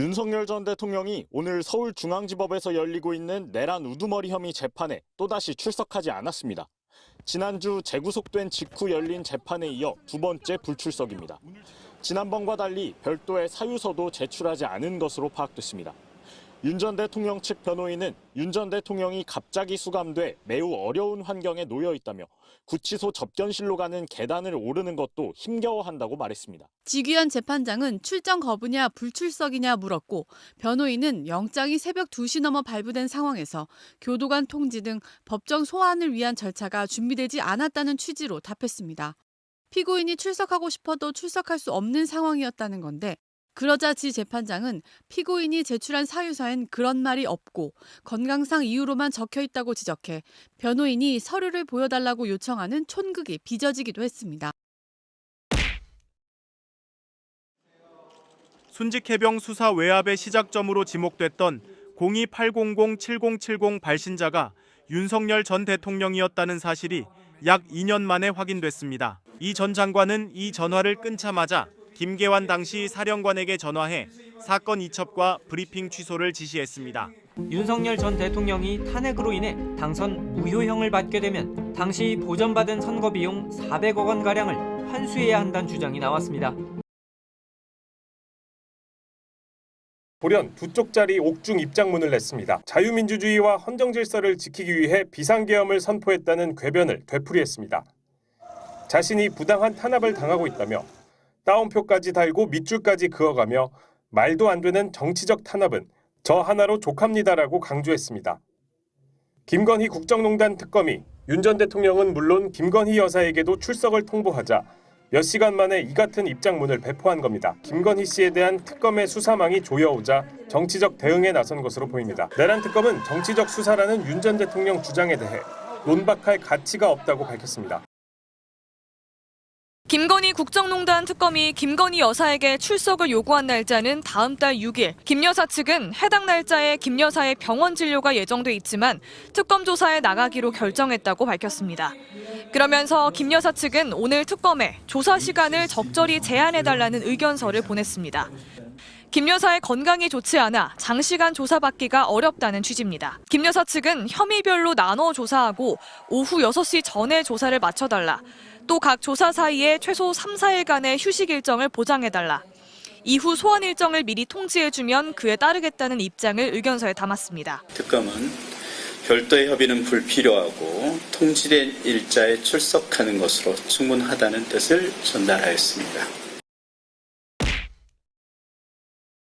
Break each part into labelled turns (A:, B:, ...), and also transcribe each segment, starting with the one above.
A: 윤석열 전 대통령이 오늘 서울중앙지법에서 열리고 있는 내란 우두머리 혐의 재판에 또다시 출석하지 않았습니다. 지난주 재구속된 직후 열린 재판에 이어 두 번째 불출석입니다. 지난번과 달리 별도의 사유서도 제출하지 않은 것으로 파악됐습니다. 윤 전 대통령 측 변호인은 윤 전 대통령이 갑자기 수감돼 매우 어려운 환경에 놓여 있다며 구치소 접견실로 가는 계단을 오르는 것도 힘겨워한다고 말했습니다.
B: 지귀현 재판장은 출정 거부냐 불출석이냐 물었고 변호인은 영장이 새벽 2시 넘어 발부된 상황에서 교도관 통지 등 법정 소환을 위한 절차가 준비되지 않았다는 취지로 답했습니다. 피고인이 출석하고 싶어도 출석할 수 없는 상황이었다는 건데 그러자 지 재판장은 피고인이 제출한 사유서엔 그런 말이 없고 건강상 이유로만 적혀 있다고 지적해 변호인이 서류를 보여달라고 요청하는 촌극이 빚어지기도 했습니다.
C: 순직해병 수사 외압의 시작점으로 지목됐던 02-800-7070 발신자가 윤석열 전 대통령이었다는 사실이 약 2년 만에 확인됐습니다. 이 전 장관은 이 전화를 끊자마자 김계환 당시 사령관에게 전화해 사건 이첩과 브리핑 취소를 지시했습니다.
D: 윤석열 전 대통령이 탄핵으로 인해 당선 무효형을 받게 되면 당시 보전받은 선거 비용 400억 원가량을 환수해야 한다는 주장이 나왔습니다.
E: 돌연 두 쪽짜리 옥중 입장문을 냈습니다. 자유민주주의와 헌정질서를 지키기 위해 비상계엄을 선포했다는 궤변을 되풀이했습니다. 자신이 부당한 탄압을 당하고 있다며 따옴표까지 달고 밑줄까지 그어가며 말도 안 되는 정치적 탄압은 저 하나로 족합니다라고 강조했습니다. 김건희 국정농단 특검이 윤 전 대통령은 물론 김건희 여사에게도 출석을 통보하자 몇 시간 만에 이 같은 입장문을 배포한 겁니다. 김건희 씨에 대한 특검의 수사망이 조여오자 정치적 대응에 나선 것으로 보입니다. 내란 특검은 정치적 수사라는 윤 전 대통령 주장에 대해 논박할 가치가 없다고 밝혔습니다.
F: 김건희 국정농단 특검이 김건희 여사에게 출석을 요구한 날짜는 다음 달 6일. 김 여사 측은 해당 날짜에 김 여사의 병원 진료가 예정돼 있지만 특검 조사에 나가기로 결정했다고 밝혔습니다. 그러면서 김 여사 측은 오늘 특검에 조사 시간을 적절히 제한해달라는 의견서를 보냈습니다. 김 여사의 건강이 좋지 않아 장시간 조사받기가 어렵다는 취지입니다. 김 여사 측은 혐의별로 나눠 조사하고 오후 6시 전에 조사를 마쳐달라. 또 각 조사 사이에 최소 3, 4일간의 휴식 일정을 보장해달라. 이후 소환 일정을 미리 통지해주면 그에 따르겠다는 입장을 의견서에 담았습니다.
G: 특검은 별도의 협의는 불필요하고 통지된 일자에 출석하는 것으로 충분하다는 뜻을 전달하였습니다.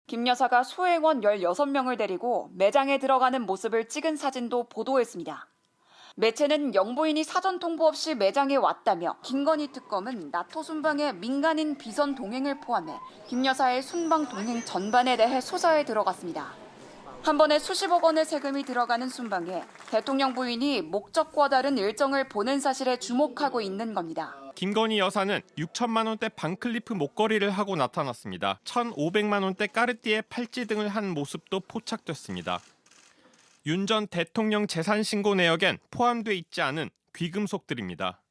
H: 김 여사가 소행원 16명을 데리고 매장에 들어가는 모습을 찍은 사진도 보도했습니다. 매체는 영부인이 사전 통보 없이 매장에 왔다며 김건희 특검은 나토 순방에 민간인 비선 동행을 포함해 김 여사의 순방 동행 전반에 대해 수사에 들어갔습니다. 한 번에 수십억 원의 세금이 들어가는 순방에 대통령 부인이 목적과 다른 일정을 보낸 사실에 주목하고 있는 겁니다.
C: 김건희 여사는 6천만 원대 반클리프 목걸이를 하고 나타났습니다. 1,500만 원대 까르띠에 팔찌 등을 한 모습도 포착됐습니다. 윤 전 대통령 재산 신고 내역엔 포함돼 있지 않은 귀금속들입니다.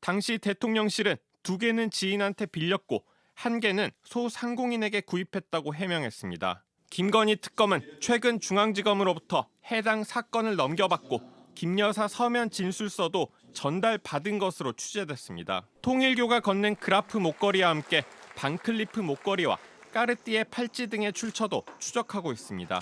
C: 당시 대통령실은 2개는 지인한테 빌렸고 1개는 소상공인에게 구입했다고 해명했습니다. 김건희 특검은 최근 중앙지검으로부터 해당 사건을 넘겨받고 김 여사 서면 진술서도 전달받은 것으로 추재됐습니다. 통일교가 건넨 그라프 목걸이와 함께 반클리프 목걸이와 까르띠에 팔찌 등의 출처도 추적하고 있습니다.